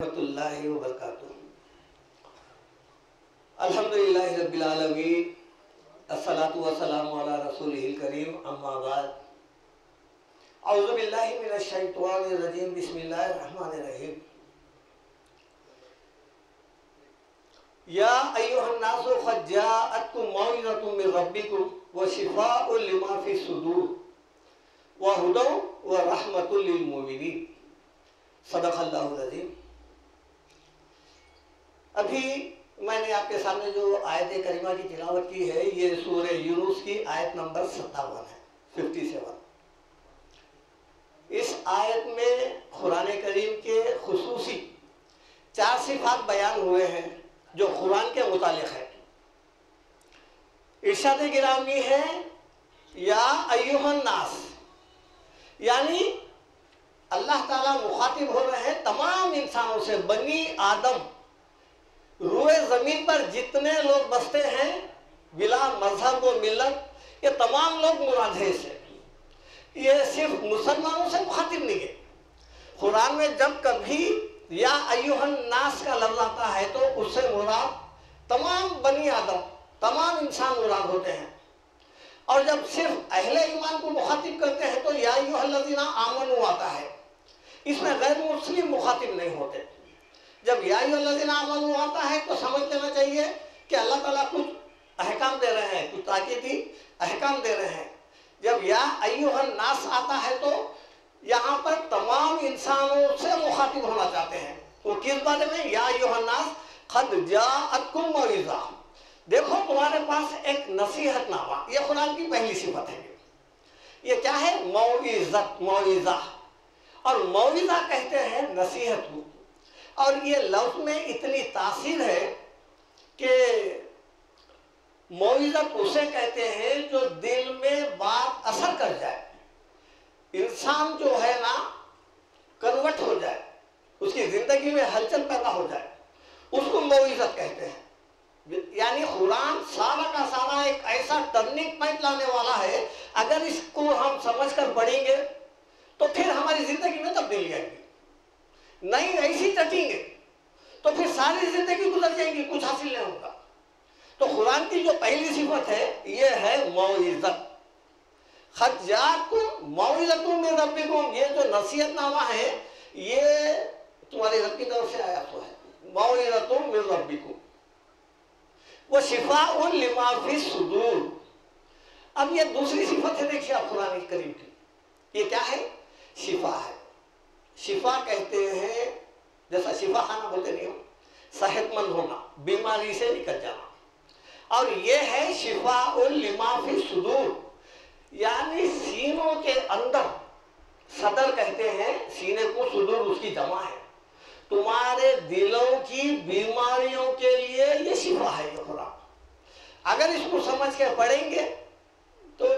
रहमतुल्लाहि व बरकातुहू। अल्हम्दुलिल्लाहि रब्बिल आलमीन, अस्सलातु वस्सलामु अला रसूलिहिल करीम, अम्मा बाद। औज़ु बिल्लाहि मिनश शैतानिर रजीम, बिस्मिल्लाहिर रहमानिर रहीम। या अय्युहन नासु क़द जाअतकुम मौइज़तुम मिर रब्बिकुम व शिफ़ाउन लिमा फ़िस सुदूर व हुदन व रहमतुल लिल मुमिनीन। सदक़ल्लाहुल अज़ीम। अभी मैंने आपके सामने जो आयत करीमा की तिलावत की है, ये सूरह यूनुस की आयत नंबर 57 है, 57। इस आयत में कुरान करीम के खुसूसी 4 सिफ़ात बयान हुए हैं जो कुरान के मुतालिक है। इरशाद गिरामी है या अय्युहन नास, यानी अल्लाह ताला मुखातिब हो रहे हैं तमाम इंसानों से। बनी आदम, रूए ज़मीन पर जितने लोग बसते हैं बिला मजहब व मिल्लत, ये तमाम लोग मुराद है इससे। ये सिर्फ मुसलमानों से मुखातिब नहीं है। कुरान में जब कभी या अय्युहन नास का लफ्ज़ आता है तो उससे मुराद तमाम बनी आदम, तमाम इंसान मुराद होते हैं। और जब सिर्फ अहले ईमान को मुखातिब करते हैं तो या अय्युहल्लज़ीना आमनू आता है, इसमें गैर मुस्लिम मुखातिब नहीं होते। जब या अय्युहल्लज़ीना आमनू आता है तो समझ लेना चाहिए कि अल्लाह ताला कुछ अहकाम दे रहे हैं, कुछ ताकीदी अहकाम दे रहे हैं। जब या अय्युहन नास आता है तो यहाँ पर तमाम इंसानों से मुखातिब होना चाहते हैं। वो किस बारे में? या अय्युहन नास क़द जाअतकुम मौइज़ा, देखो तुम्हारे पास एक नसीहतनामा। ये कुरान की पहली सिफत है। ये क्या है? मौइज़त, मौइज़ा। और मौइज़ा कहते हैं नसीहत को। और ये लफ्ज़ में इतनी तासीर है कि मौइज़त उसे कहते हैं जो दिल में बात असर कर जाए, इंसान जो है ना कन्वर्ट हो जाए, उसकी ज़िंदगी में हलचल पैदा हो जाए, उसको मौइज़त कहते हैं। यानी कुरान सारा का सारा एक ऐसा टर्निंग पॉइंट लाने वाला है। अगर इसको हम समझकर पढ़ेंगे तो फिर हमारी ज़िंदगी में तब्दीली आएगी। नहीं ऐसी टटेंगे तो फिर सारी ज़िंदगी गुजर जाएगी, कुछ हासिल नहीं होगा। तो कुरान की जो पहली सिफत है ये है मौइज़त। क़द जाअतकुम मौइज़तुम मिर रब्बिकुम, ये जो नसीहतनामा है ये तुम्हारे रब की तरफ से आया तो है। मौइज़तुम मिर रब्बिकुम वो शिफ़ाउन लिमा फ़िस सुदूर। अब ये दूसरी सिफत है, देखिए आप कुरान करीम की। ये क्या है? शिफा है। शिफा कहते हैं, जैसा शिफा खाना बोलते नहीं हो, सेहतमंद होना, बीमारी से निकल जाना। और ये है शिफ़ाउन लिमा फ़िस सुदूर, यानी सीनों के अंदर, सदर कहते हैं सीने को, सुदूर उसकी जमा है। तुम्हारे दिलों की बीमारियों के लिए ये शिफा है ये कुरान। अगर इसको समझ के पढ़ेंगे तो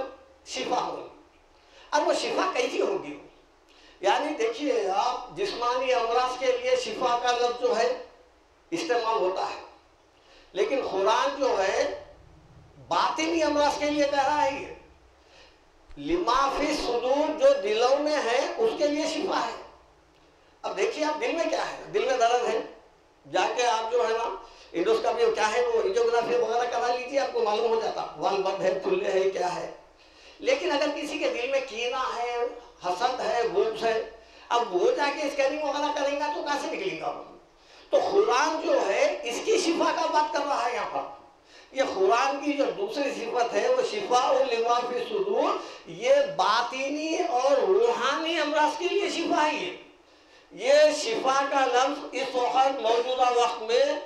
शिफा होगी। और वो शिफा कैसी होगी? यानी देखिए आप, जिस्मानी अमराज के लिए शिफा का लफ्ज़ जो है इस्तेमाल होता है, लेकिन कुरान जो है बातिनी अमराज के लिए कह रहा है। ये लिमा फ़िस सुदूर, जो दिलों में है उसके लिए शिफा है। अब देखिए आप, दिल में क्या है? दिल में दर्द है, जाके आप जो है ना इंडोस्कोपी क्या है वो एंजियोग्राफी वगैरह करा लीजिए, आपको मालूम हो जाता वाल बंद है, खुले है, क्या है। लेकिन अगर किसी के दिल में कीना है, हसद है, गुस्सा है, अब वो जाके स्कैनिंग वगैरह करेंगे तो कहाँ से निकलेगा? तो कुरान जो है इसकी शिफा का बात कर रहा है यहाँ पर। ये कुरान की जो दूसरी सिफत है वो शिफ़ाउन लिमा फ़िस सुदूर, ये बातिनी और रूहानी अमराज के लिए शिफा है। ये शिफा का लफ्ज़ इस वक्त मौजूदा वक्त में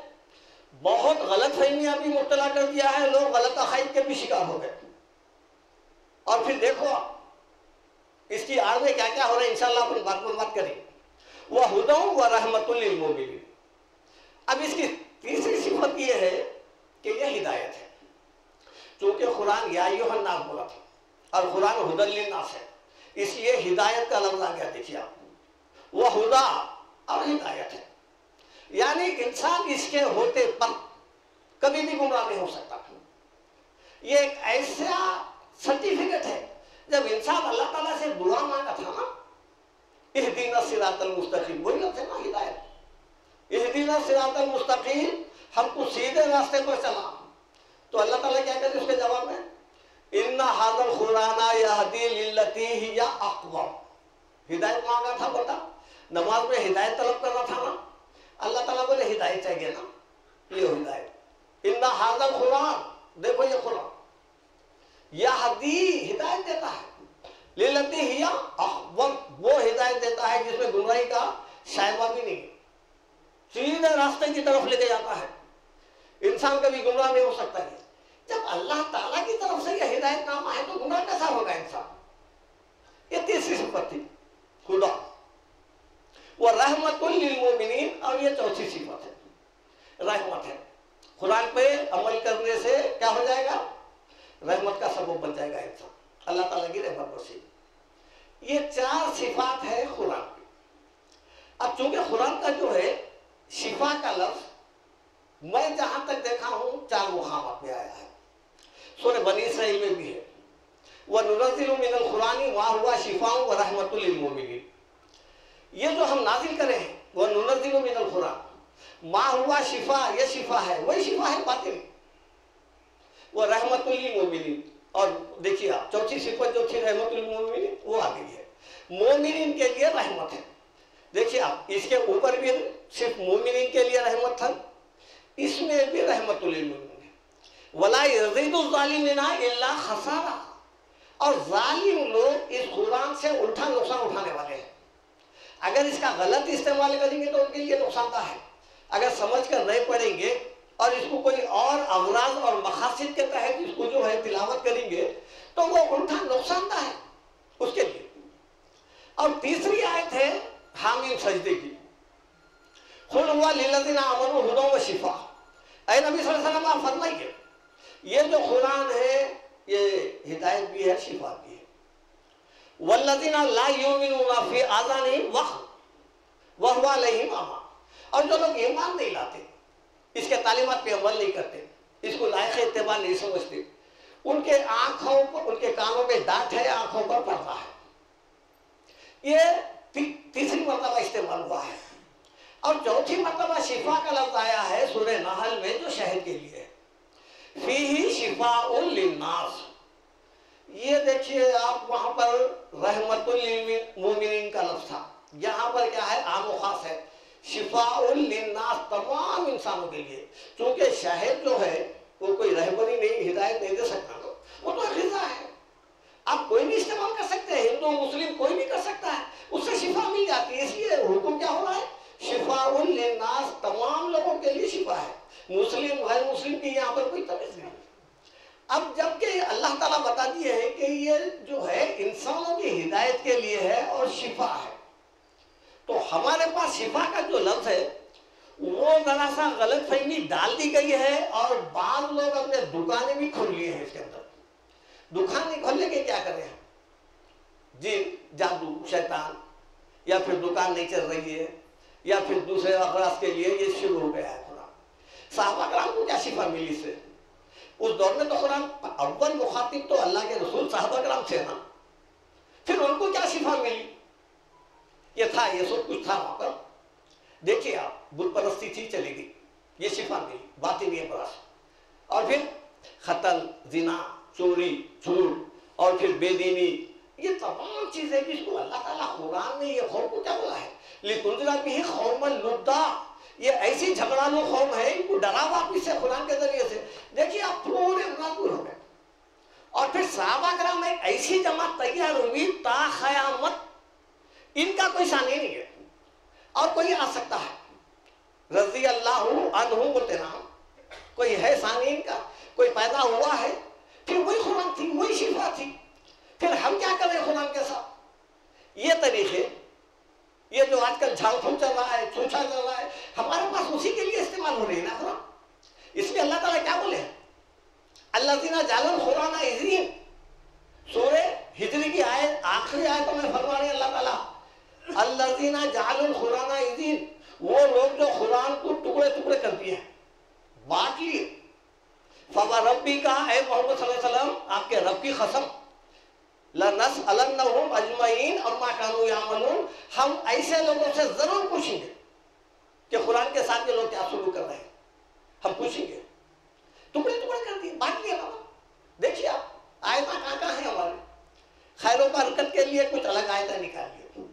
बहुत गलत फहमियां भी मुब्तला कर दिया है। लोग गलत अकायद के भी शिकार हो गए। और फिर देखो इसकी आड़ में क्या क्या हो रहा है, इंशाअल्लाह अपन बात पर बात करेंगे। वह हुदन व रहमतुल लिल मुमिनीन। अब इसकी तीसरी सिफत ये है कि यह हिदायत है। चूँकि कुरान या अय्युहन नास बोला था और कुरान हुदन लिन्नास है, इसलिए हिदायत का लफ्ज़ आ गया। देखिए आप, वह हुदा और हिदायत है, यानी इंसान इसके होते पर कभी भी गुमराह नहीं हो सकता। ये एक ऐसा सर्टिफिकेट है। जब इंसान अल्लाह ताला से दुआ मांगा था ना, इहदीना सिरातल मुस्तकीम, वही लफ्ज़ है ना हिदायत। इहदिना सिरातल मुस्तकीम, हमको सीधे रास्ते पर चला। तो अल्लाह ताला क्या कहते उसके जवाब में, इन्ना हादल खुराना यहदी लिल्लती हिया अक़वम। हिदायत मांगा था बेटा, नमाज में हिदायत तलब करना था ना, अल्लाह ताला बोले हिदायत चाहिए ना, ये हिदायत। इन्ना हादल खुरान, देखो ये खुरान यहदी हिदायत देता है, लिल्लती हिया अक़वम, वो हिदायत देता है जिसमें गुमराही का शायबा भी नहीं, सीधे रास्ते की तरफ लेके जाता है। इंसान कभी गुमराह नहीं हो सकता है। जब अल्लाह ताला की तरफ से यह हिदायत नामा है तो गुमराह कैसा होगा इंसान। ये तीसरी सिफत थी खुदा, वो रहमतुल लिल मोमिनीन, और ये चौथी सिफत है रहमत है। कुरान पे अमल करने से क्या हो जाएगा, रहमत का सबब बन जाएगा इंसान, अल्लाह ताला की रहमत बरसेगी। ये चार सिफात है कुरान की। अब चूंकि कुरान का जो है शिफा का लफ्ज मैं जहां तक देखा हूं 4 मुकामात में आया है, सूरह बनी इसराइल में भी है, वह नुनज़्ज़िलु मिनल कुरानी मा हुवा शिफाउ व रहमतुल लिल मोमिनीन। ये जो हम नाजिल करें हैं वह नुनज़्ज़िलु मिनल कुरान मा हुआ शिफा, ये शिफा है, वही शिफा है बातिन, वह रहमतुल लिल मोमिनीन। और देखिए आप चौथी सिफत जो थी रहमतुल लिल मोमिनीन वो आ गई है, मोमिनीन के लिए रहमत है। देखिए आप इसके ऊपर भी सिर्फ मोमिनीन के लिए रहमत था, इसमें भी रहमतुल लिल मोमिनीन वला यज़ीदु ज़ालिमीना इल्ला खसारा। और जालिम लोग इस कुरान से उल्टा नुकसान उठाने वाले हैं। अगर इसका गलत इस्तेमाल करेंगे तो उनके लिए नुकसानदायक है, अगर समझ कर नहीं पढ़ेंगे और इसको कोई और अवराज और मकासद के तहत इसको जो है तिलावत करेंगे तो वो उल्टा नुकसानदायक है उसके लिए। और तीसरी आयत है हामीम सजदे की, कुल हुवा लिल्लज़ीना आमनू हुदा व शिफा। ऐ नबी सल्लल्लाहु अलैहि वसल्लम आप फरमाइए ये जो कुरान है ये हिदायत भी है शिफा भी है। वल्लज़ीना ला युमिनूना फी आज़ानिहिम वक़्र व हुवा अलैहिम अमा। और जो लोग ईमान नहीं लाते, इसके तालीमात पे अमल नहीं करते, इसको लायक इत्तिबा नहीं समझते, उनके आंखों पर, उनके कानों में डांट है, आंखों पर पर्दा है। ये तीसरी मर्तबा इस्तेमाल हुआ है। और चौथी मर्तबा शिफा का लफ्ज आया है सूरह नहल में जो शहद के लिए, फीही शिफाउल लिन्नास। ये देखिए आप वहां पर रहमतुल लिल मोमिनीन का लफ्ज था, यहाँ पर क्या है आम खास है, शिफाउल लिन्नास, तमाम इंसानों के लिए। क्योंकि शहद जो है वो कोई रहबरी नहीं, हिदायत नहीं दे सकता ना, वो तो ग़िज़ा है, आप कोई भी इस्तेमाल कर सकते हैं, हिंदू मुस्लिम कोई भी कर सकता है, उससे शिफा मिल जाती है। इसलिए हुक्म क्या हो रहा है, शिफाउल लिन्नास, तमाम लोगों के लिए शिफा है, मुस्लिम गैर मुस्लिम की यहाँ पर कोई तमीज़ नहीं। अब जबकि अल्लाह ताला बता दिए है कि ये जो है इंसानों की हिदायत के लिए है और शिफा है, तो हमारे पास शिफा का जो लफ्ज है वो जरा सा गलत फहमी डाल दी गई है। और बाद लोग अपने दुकानें भी खोल लिए हैं इसके अंदर। दुकान नहीं खोलने के क्या करें हम, जिन जादू शैतान, या फिर दुकान नहीं चल रही है, या फिर दूसरे अफराज के लिए ये शुरू हो गया है कुरान। सहाबा कराम को क्या शिफा मिली से, उस दौर में तो कुरान अव्वल मुखातिब तो अल्लाह के रसूल सहाबा कराम थे ना, फिर उनको क्या शिफा मिली, ये था, ये सब कुछ था वहां पर। देखिए आप बुत परस्ती थी चली गई, ये शिफा मिली, बातिन ये बरास। और फिर खतल, जिना, चोरी, झूठ और फिर बेदीनी, ये तमाम चीजें जिसको अल्लाह ताला कुरान में ये कौम को क्या बोला है, लितुंज़िरा बिही कौमन लुद्दा, ये ऐसी झगड़ालू कौम है, इनको डरावा आप इससे कुरान के जरिए से। देखिए आप पूरे मजबूर हो गए। और फिर सहाबा कराम एक ऐसी जमात तैयार हुई ता क़यामत इनका कोई सानी नहीं है और कोई आ सकता है, रज़ी अल्लाह अन्हु बोलते ना, कोई है सानी इनका, कोई पैदा हुआ है, फिर वही कुरान थी, वही शिफा थी। फिर हम क्या करें कुरान के साथ, ये तरीके, ये जो आजकल झाड़फूक चल रहा है, छूछा चल रहा है, हमारे पास उसी के लिए इस्तेमाल हो रही है ना कुरान। इसलिए अल्लाह ताला क्या बोले, अल्लज़ीना जालुल कुरान इज़ीन, सूरह हिजरी की आयत आखिरी आयतों में फरमा रहे अल्लाह ताला, अल्लज़ीना जालुल कुरान इज़ीन, वो लोग जो कुरान को टुकड़े टुकड़े कर दिए, बांट लिए। फवा रब्बी का है मोहम्मद सल्लल्लाहु अलैहि वसल्लम, आपके रब की कसम, लनसअलन्नहुम अजमईन अम्मा कानू यामलून, हम ऐसे लोगों से जरूर पूछेंगे कि कुरान के साथ ये लोग क्या शुरू कर रहे हैं, हम पूछेंगे। टुकड़े टुकड़े कर दिए, बांट लिया ना। देखिए आप आयता कहाँ है हमारे, खैर बरकत के लिए कुछ अलग आयता निकाल लिए,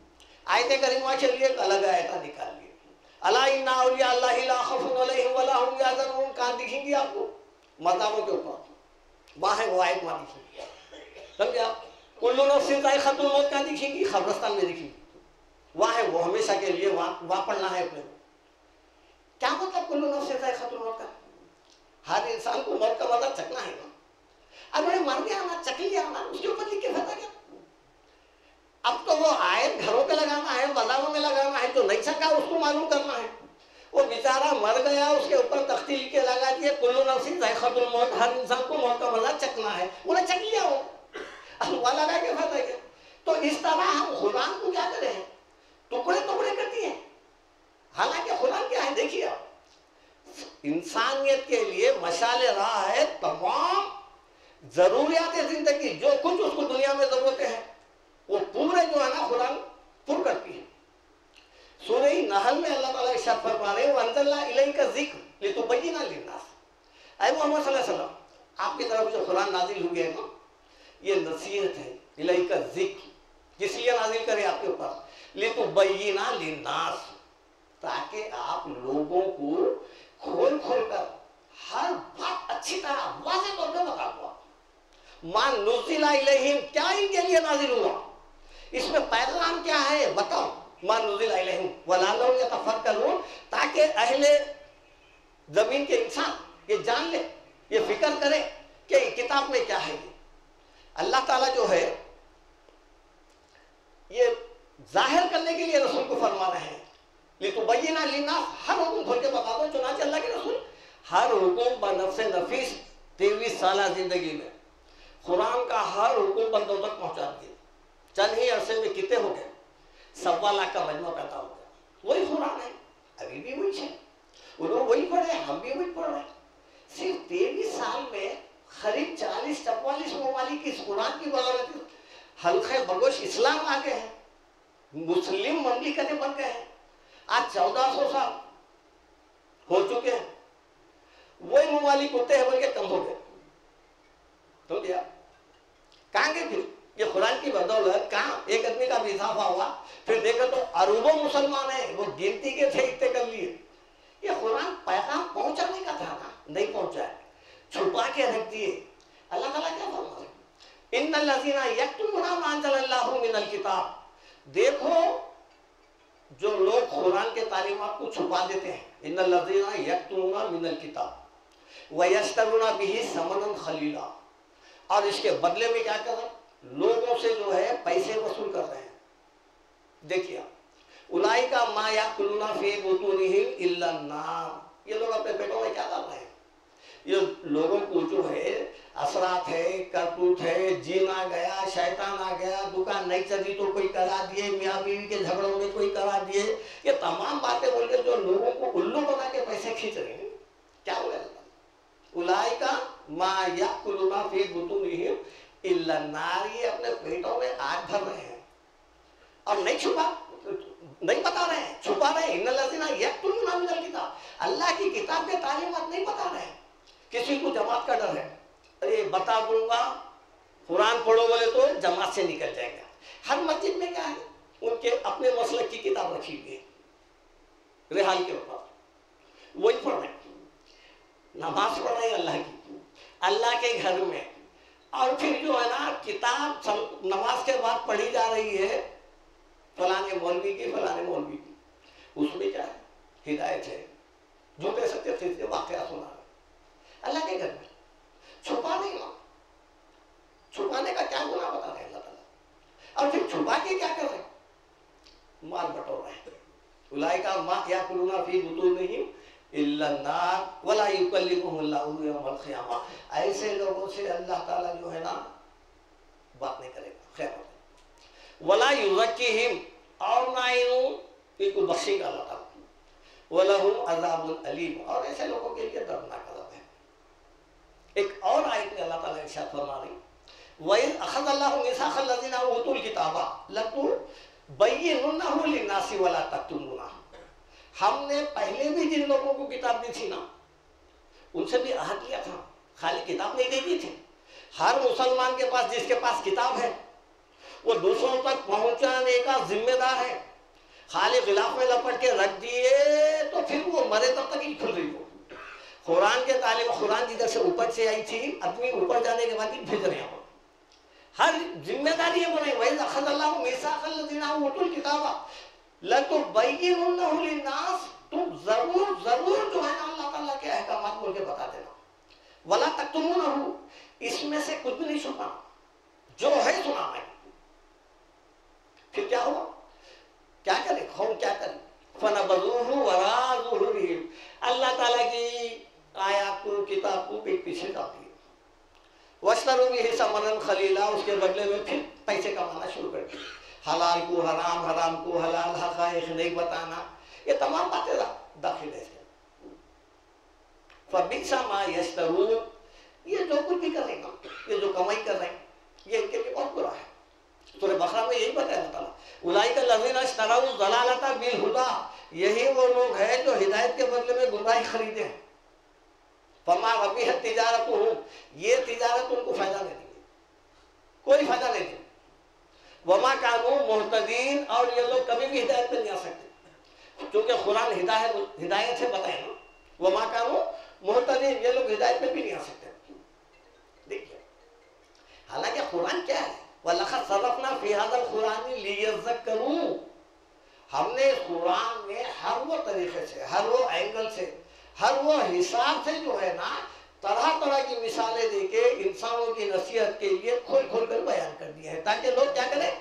आयत करीमा के लिए एक अलग आयता निकाल लिए। अला इन्ना औलिया अल्लाहि ला खौफुन अलैहिम वला हुम यहज़नून, कहाँ दिखेंगी आपको? मज़ारों के ऊपर, वहाँ है वो आयत वहाँ दिखेगी, समझे आप? कुल्लु नफ्सिन ज़ाइक़तुल मौत कहाँ दिखेगी? क़ब्रिस्तान में दिखेगी, वहाँ है वो हमेशा के लिए, वहाँ पढ़ना है अपने। क्या मतलब कुल्लु नफ्सिन ज़ाइक़तुल मौत का? हर इंसान को मौत का मजा चखना है ना। अब मर गया ना, चख लिया ना, उसके ऊपर लिख के फायदा क्या? अब तो वो आयत घरों पे लगाना है, बाजारों में लगाना है, जो नहीं चखा उसको मालूम करना है। वो बेचारा मर गया, उसके ऊपर तख्ती लिख के लगा दिए कुल्लु नफ्सिन ज़ाइक़तुल मौत, हर इंसान को मौत का मजा चखना है, उन्हें चख लिया हो, अब वहाँ लगा के फायदा क्या? तो इस तरह हम कुरान को क्या करें, टुकड़े टुकड़े करती हैं। हालांकि कुरान क्या है, देखिए आप, इंसानियत के लिए मशाले राह है, तमाम जरूरियात जिंदगी जो कुछ उसको दुनिया में जरूरतें हैं वो पूरे जो है ना कुरान पूर्ण करती है। सूरह नहल में अल्लाह ताला इरशाद फरमा रहे हैं, वअंज़लना इलैका ज़िक्र लितुबय्यिना लिन्नास। ऐ मोहम्मद सल्लल्लाहु अलैहि वसल्लम, आपकी तरफ जो कुरान नाजिल हुई है ना, ये नसीहत है। इलैका ज़िक्र किस लिए नाजिल करे आपके ऊपर? लितुबय्यिना लिन्नास, ताकि आप लोगों को खोल खोल कर हर बात अच्छी तरह वाज़ेह तौर पे बता दो। मा नुज़िला इलैहिम, क्या इनके लिए नाजिल हुआ, इसमें पैगाम क्या है बताओ। मा नुज़िला इलैहिम वलअल्लहुम यतफक्करून, ताकि अहले जमीन के इंसान ये जान ले, ये फिक्र करे कि किताब में क्या है। ये अल्लाह ताला जो है ये जाहिर करने के लिए रसूल को फरमा रहे हैं, लितुबय्यिना लिन्नास, हर हुक्म खोल के बता दो। चुनांचे अल्लाह के रसूल हर हुक्म बनफ्से नफीस 23 साल जिंदगी में कुरान का हर हुक्म बंदों तक पहुंचा दिए। चंद ही अरसे में कितने हो गए, 1.25 लाख का मजमा पैदा हो गया। वही कुरान है, अभी भी वही है, उन्होंने वही पढ़े, हम भी वही पढ़ रहे। सिर्फ 23 साल में करीब 40-44 ममालिक इस कुरान की बदौलत हल्के बगोश इस्लाम आ गए हैं, मुस्लिम ममलिकतें बन गए हैं। आज 1400 साल हो चुके हैं, वही ममालिक होते हैं बल्कि कम हो गए। तो क्या कहाँ गए फिर ये कुरान की बदौलत? कहाँ एक आदमी का भी इजाफा हुआ, फिर देखो तो अरबों मुसलमान है, वो गिनती के थे, इतने कर लिए। ये कुरान पैगाम पहुंचाने का था ना, नहीं पहुंचा, छुपा के रख दिए। अल्लाह ताला क्या फरमा रहे, इन्नल लज़ीना यक्तुमूना मा अंज़लल्लाहु मिनल किताब, देखो जो लोग कुरान के तालीमात को छुपा देते हैं, इन्नल लज़ीना यक्तुमूना मिनल किताब व यश्तरूना बिही समनन खलीला, और इसके बदले में क्या कर रहे हैं, लोगों से जो है पैसे वसूल कर रहे हैं। देखिए उलाइका मा याकुलूना फी बुतूनिहिम इल्ला नार, ये लोग अपने पेटों में क्या कर रहे हैं, ये लोगों को जो है असरात है, करतूत है, जीना गया, शैतान आ गया, दुकान नहीं चली तो कोई करा दिए, मियाँ बीवी के झगड़ों में कोई करा दिए, ये तमाम बातें बोल के जो लोगों को उल्लू बना के पैसे खींच रहे हैं। क्या बोला उलाइका मा याकुलूना फी बुतूनिहिम इल्ला नार, ये अपने पेटों में आग भर रहे हैं और नहीं बता रहे हैं, छुपा रहे हैं। इन्नल लज़ीना यक्तुमूना मिनल किताब, अल्लाह की किताब के तालीमात नहीं बता रहे हैं। किसी को जमात का डर है, अरे बता दूंगा कुरान पढ़ो बोले तो जमात से निकल जाएगा। हर मस्जिद में क्या है, उनके अपने मसलक की किताब रखी हुई है रेहाल के ऊपर, वही पढ़ रहे, नमाज पढ़ रहे अल्लाह की, अल्लाह के घर में। और फिर जो है ना किताब नमाज के बाद पढ़ी जा रही है फलाने मौलवी की, फलाने मौलवी की, उसमें क्या है, हिदायत है, झूठे सत्य से वाकया सुना अल्लाह के घर में। छुपा नहीं ना, छुपाने का क्या गुनाह बता रहे अल्लाह ताला, और फिर छुपा के क्या कर रहे, माल बटोर रहे हैं। उलाइका मा याकुलूना फी बुतूनिहिम इल्ला नार वला युकल्लिमुहुमुल्लाहु यौमल क़ियामा, ऐसे लोगों से अल्लाह ताला जो है ना बात नहीं करेगा क़यामत में। वला युज़क्कीहिम, और ना इनको बख्शेगा अल्लाह ताला। वलहुम अज़ाबुन अलीम, और ऐसे लोगों के लिए दर्दनाक अज़ाब है। एक और आयत में अल्लाह ताला इरशाद फरमा रही, वइज़ अख़ज़ल्लाहु मिसाक़ल लज़ीना ऊतुल किताबा लतुबय्यिनुन्नहु लिन्नासि वला तक्तुमूनहु, हमने पहले भी जिन लोगों को किताब दी थी ना, उनसे भी अहद किया था, खाली किताब नहीं दे दी थी। हर मुसलमान के पास, जिसके पास किताब है, वो दूसरों तक पहुंचाने का जिम्मेदार है। खाली गिलाफ में लपट के रख दिए तो फिर वो मरे तब तक ही खुल रही हो। कुरान के तालिब, कुरान जिधर से ऊपर से आई थी, आदमी ऊपर जाने के बाद ही भेज रहे हैं। हर जिम्मेदारी है बनाई। वही अखज़ल्लाहु मीसाक़ल्लज़ीना ऊतुल किताबा लतुबय्यिनुन्नहु लिन्नास, तुम जरूर जरूर जो है ना अल्लाह ताला के अहकामात बोल के बता देना। वला तक्तुमूनहु, इसमें से कुछ भी नहीं छुपाना, जो है सुनाना है। फिर क्या हुआ, क्या करें, कौन क्या करें? फनबज़ूहु वराअ ज़ुहूरिहिम, अल्लाह ताला की आयात को, किताब को पीठ पीछे डाल दिए। वश्तरू बिही समनन खलीला, उसके बदले में फिर पैसे कमाना शुरू कर दिए। हलाल को हराम, हराम को हलाल, हक़ाइक़ नहीं बताना, ये तमाम बातें दाखिल है इसके। फबिसा मा यश्तरून, ये जो कुछ भी करेगा, ये जो कमाई कर रहे हैं, ये इनके लिए बहुत बुरा है। सूरह बकरा में यही बताया अल्लाह, उलाइका लज़ीना इश्तरऊ ज़लालता बिल हुदा, यही वो लोग हैं जो हिदायत के बदले में गुमराही खरीदे हैं। फमा रबिहत तिजारतुहुम, ये तिजारत उनको फायदा नहीं देगी, कोई फायदा नहीं देगी। वमा कानू मुहतदीन, और ये लोग कभी भी हिदायत पे नहीं आ सकते, क्योंकि कुरान हिदायत से बताए ना। वमा कानू मुहतदीन, ये लोग हिदायत पे भी नहीं आ सकते। देखिए, हालांकि कुरान क्या है, वलक़द सरफ़ना फ़ी हाज़िल क़ुरानि लियज़्ज़क्करू, हमने कुरान में हर वो तरीके से, हर वो एंगल से, हर वो हिसाब से जो है ना, तरह तरह की मिसालें देके इंसानों की नसीहत के लिए खोल खोल कर बयान कर दिया है, ताकि लोग क्या करें,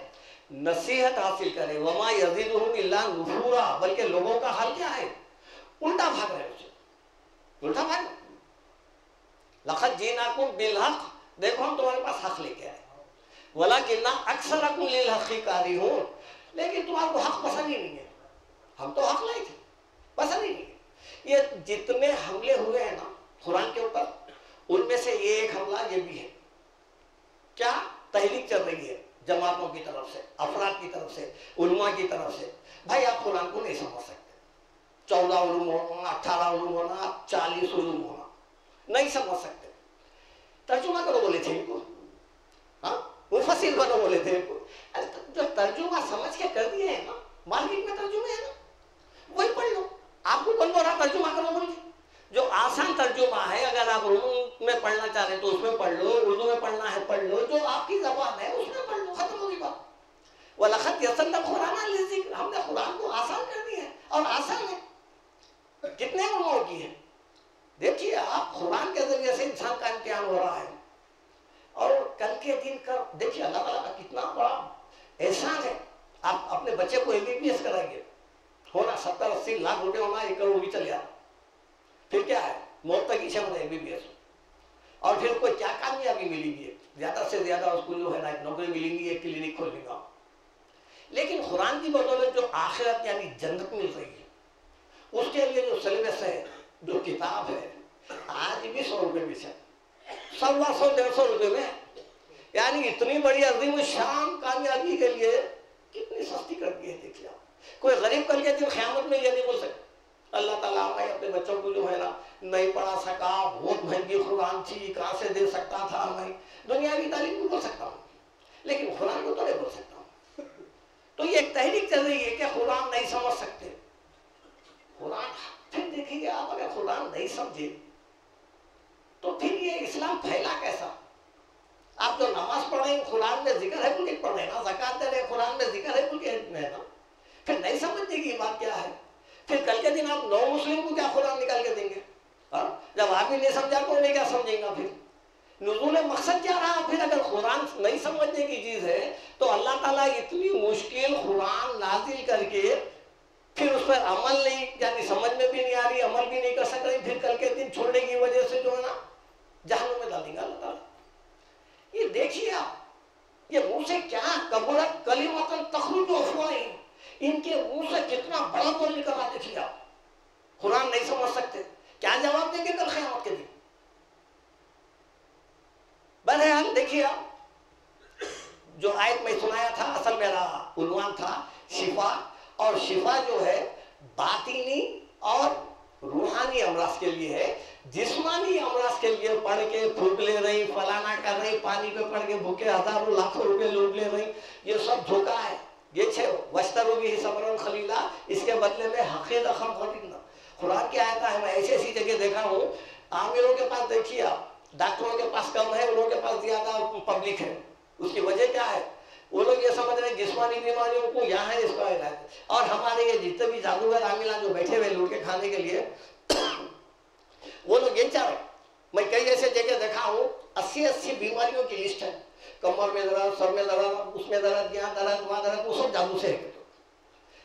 नसीहत हासिल करें। वमा यज़ीदुहुम इल्ला नुफूरा, बल्कि लोगों का हाल क्या है, उल्टा भाग रहे हैं, उल्टा भाग। लक़द जीनाकुम बिल हक़, देखो हम तुम्हारे पास हक लेके आए। वलाकिन्ना अक्सरकुम लिल हक़्क़ि कारिहून, लेकिन तुम्हारे को हक पसंद ही नहीं है। हम तो हक लाए थे, पसंद ही नहीं है। ये जितने हमले हुए हैं ना कुरान के ऊपर, उनमें से ये एक हमला ये भी है। क्या तहरीक चल रही है जमातों की तरफ से, अफराद की तरफ से, उलमा की तरफ से, भाई आप कुरान को नहीं समझ सकते। 14 उलूम होना, 18 उलूम होना, 40 उलूम होना, नहीं समझ सकते, तर्जुमा करो बोले थे इनको। हाँ, मुफस्सिर बनो बोले थे इनको। अरे जो तर्जुमा समझ के कर दिए है ना, मार्केट में तर्जुमे है ना, वही पढ़ लो। आपको कौन बोल रहा तर्जुमा करो बोल के? जो आसान तर्जुमा है, अगर आप उर्दू में पढ़ना चाह रहे तो उसमें पढ़ लो, उर्दू में पढ़ना है पढ़ लो, जो आपकी जबान है उसमें पढ़ लो, खत्म होगी बात। वलक़द यस्सरना क़ुरान लिज़िक्र, हमने कुरान को आसान कर दिया है, और आसान है। कितने उलमाओं की है, देखिए आप, कुरान के जरिए से इंसान का इम्तिहान हो रहा है। और कल के दिन कर देखिए अल्लाह ताला का कितना बड़ा एहसान है। आप अपने बच्चे को MBBS कराएंगे, होना 70-80 लाख रुपए होना, 1 करोड़ भी चल जाए, फिर क्या है, मौत तक इच्छा होना MBBS, और फिर कोई क्या कामयाबी मिलेगी, ज्यादा से ज्यादा उसको जो है ना नौकरी मिलेगी, एक क्लिनिक खोल लेगा। लेकिन कुरान की बदौलत जो आखिरत यानी जन्नत मिल रही है, उसके लिए जो सिलेबस है, जो किताब है, आज भी 100 रुपये में, 100-150 रुपये में, यानी इतनी बड़ी अजीम शान कामयाबी के लिए कितनी सस्ती कर दी है। देखिए कोई गरीब कल के दिन क़यामत में ये नहीं बोल सकता, अल्लाह ताला मैं अपने बच्चों को जो है ना नहीं पढ़ा सका, बहुत महंगी कुरान थी, कहाँ से दे सकता था, मैं दुनियावी तालीम को बोल सकता हूँ, लेकिन कुरान को तो नहीं बोल सकता हूँ। तो ये एक तहरीक चल रही है कि कुरान नहीं समझ सकते कुरान। फिर देखिए आप, अगर कुरान नहीं समझे तो फिर ये इस्लाम फैला कैसा? आप जो नमाज पढ़ रहे हैं कुरान में जिक्र है बोल के पढ़ रहे ना, ज़कात दे रहे कुरान में जिक्र है बोल के है ना, फिर नहीं समझने की बात क्या है? फिर कल के दिन आप नौ मुस्लिम को क्या कुरान निकाल के देंगे? जब आप ही नहीं समझा तो उन्हें क्या समझेंगे? फिर नुज़ूल मकसद क्या रहा? फिर अगर कुरान नहीं समझने की चीज है तो अल्लाह ताला इतनी मुश्किल कुरान नाजिल करके फिर उस पर अमल नहीं, यानी समझ में भी नहीं आ रही, अमल भी नहीं कर सक रही, फिर कल के दिन छोड़ने की वजह से जो है ना जहन्नुम में डालेंगे अल्लाह ताला। ये देखिए आप, ये मुंह से क्या कबूरत कलिमतन तखरुजु अफ़वाहिहिम, इनके मुंह से कितना बड़ा बोल निकल रहा। देखिए आप, कुरान नहीं समझ सकते, क्या जवाब देंगे कल क़यामत के दिन? बहरहाल देखिए आप, जो आयत में सुनाया था असल मेरा उन्वान था शिफा, और शिफा जो है बातिनी और रूहानी अमराज के लिए है। जिस्मानी अमराज के लिए पढ़ के फूक ले रही, फलाना कर रही, पानी पे पढ़ के भूखे हजारों लाखों रुपए लूट ले रही, ये सब धोखा है। ये छे वस्तरोगी ही समरन खलीला, इसके बदले में हक़े रकम खरीदना। कुरान की आयत है, मैं ऐसी ऐसी जगह देखा हूँ, आमिरों के पास देखिए आप, डॉक्टरों के पास कम है, उन लोगों के पास ज्यादा पब्लिक है। उसकी वजह क्या है? वो लोग ये समझ रहे हैं जिस्मानी बीमारियों को यहाँ है इसका इलाज, और हमारे ये जितने भी जादूगर आमिला जो बैठे हुए लूट के खाने के लिए वो लोग यही चाह रहे। मैं कई ऐसे जगह देखा हूँ, 80 बीमारियों की लिस्ट है, कमर में दर्द, सर में दर्द, उसमें दर्द, यहाँ दर्द, वहाँ दर्द, वो सब जादू से है।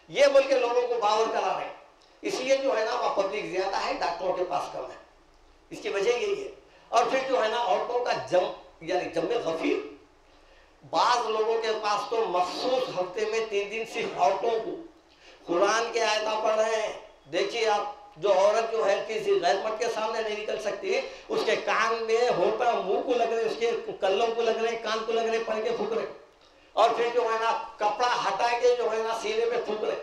ये बोल के लोगों को बावर करा रहे हैं। इसलिए जो है ना वह पब्लिक ज्यादा है, डॉक्टरों के पास कम है। इसकी वजह यही है। और फिर जो है ना औरतों का जम यानी जम्मे गफीर, बाज लोगों के पास तो मखसूस हफ्ते में 3 दिन सिर्फ औरतों को कुरान के आयता पढ़ रहे हैं। देखिए आप, जो औरत जो है किसी गैर मर्द के सामने नहीं निकल सकती, उसके कान में होठा मुंह को लग रहे, उसके कल्लों को लग रहे, कान को लग रहे, पढ़ के फूक रहे, और फिर जो है ना कपड़ा हटा के जो है ना सीने पे फूक रहे।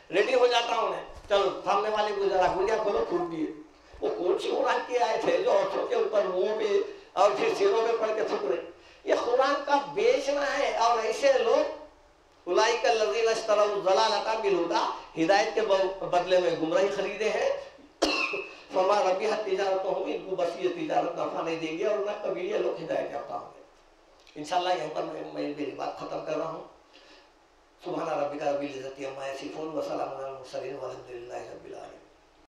रेडी हो जाता हूँ मैं, चलो सामने वाले को जरा गुड़िया खोलो, फूक दिए। वो कौन सी कुरान की आयत है जो औरतों के ऊपर मुंह पे और फिर सीनों पे पढ़ के फूक रहे? ये कुरान का बेचना है। और ऐसे लोग उलाइका लज़ीना इश्तरऊ ज़लालता बिल-हुदा, हिदायत के बदले में गुमराही खरीदे हैं। फमा रबिहत तिजारतुहुम, इनको बस ये तिजारत नफा नहीं देंगे और न कभी ये लोग हिदायत याफ्ता होंगे। इंशाल्लाह यहाँ पर मैं मेरी बात खत्म कर रहा हूँ। सुभान रब्बिका रब्बिल इज़्ज़ति अम्मा यसिफून व सलामुन अलल मुरसलीन वल्हम्दुलिल्लाहि रब्बिल आलमीन।